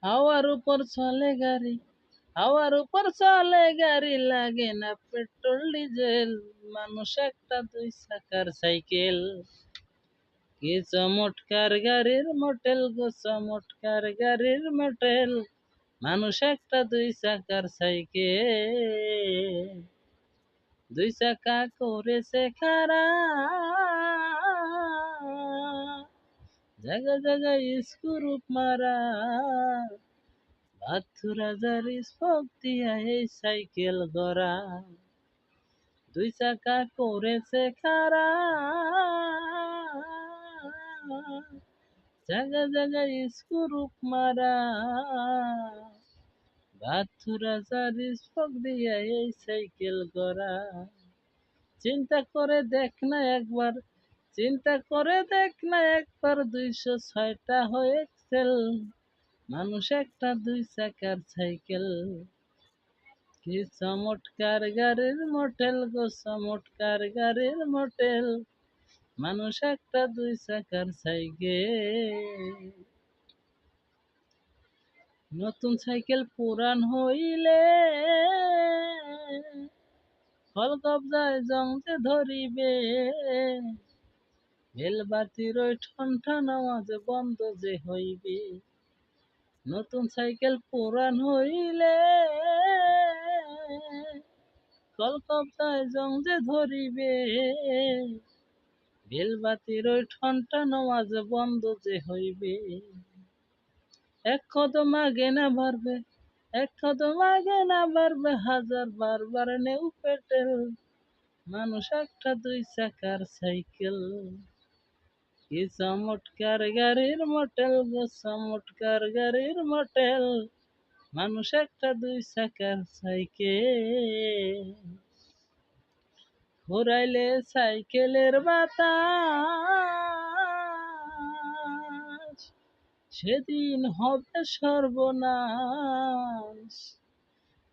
হাওয়ার উপর চলে গাড়ি, হাওয়ার উপর চলে গাড়ি, লাগে না পেট্রোল ডিজেল। মানুষ একটা দুই চাকার সাইকেল। কি চমৎকার গাড়ির মডেল গো, চমৎকার গাড়ির মডেল। মানুষ একটা দুই চাকার সাইকেল। দুই চাকা করেছে খাড়া, জায়গা জায়গায় স্ক্রু মারা। বাথু রাজার স্পোক দিয়া এই সাইকেল গড়া। দুই চাকা করেছে খাড়া, জায়গা জায়গায় স্ক্রু মারা। বাথু রাজার স্পোক দিয়া এই সাইকেল গড়া। চিন্তা করে দেখ না একবার, চিন্তা করে দেখ না একবার, 206টা হয়ে এক্সেল। মানুষ একটা দুই চাকার সাইকেল। কি চমৎকার গাড়ির মডেল গো, চমৎকার গাড়ির মডেল। মানুষ একটা দুই চাকার সাইকেল। নতুন সাইকেল পুরান হইলে ফল কবজায় জং যে ধরিবে। বেলবাতির ওই ঠন ঠন আওয়াজ বন্ধ যে হইবে। নতুন সাইকেল পুরান হইলে কল কবজায় জং যে ধরিবে। বেলবাতির ওই ঠন ঠন আওয়াজ বন্ধ যে হইবে। এক কদম আগে না বাড়বে, এক কদম আগে না বাড়বে, হাজার বারবার নেউ পেটেল। মানুষ একটা দুই চাকার সাইকেল। কি চমৎকার গাড়ির মডেল গো, চমৎকার গাড়ির মডেল। মানুষ একটা দুই চাকার সাইকেল। ঘুরাইলে সাইকেলের বাতাস, সেদিন হবে সর্বনাশ।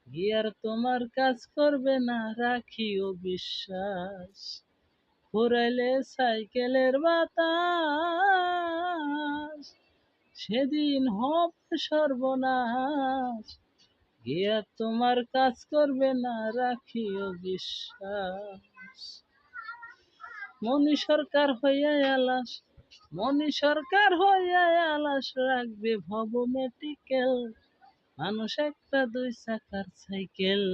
গিয়ার তোমার কাজ করবে না, রাখিও বিশ্বাস। ঘুরাইলে সাইকেলের বাতাস, সেদিন হবে সর্বনাশ। গিয়ার তোমার কাজ করবে না, রাখিও বিশ্বাস। মনি সরকার হইয়া আলাস, মনি সরকার হইয়া আলাস, রাখবে ভব মেডিকেল। মানুষ একটা দুই চাকার সাইকেল।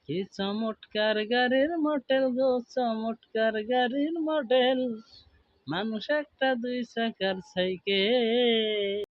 কি চমৎকার গাড়ির মডেল গো, চমৎকার গাড়ির মডেল। মানুষ একটা দুই চাকার সাইকেল।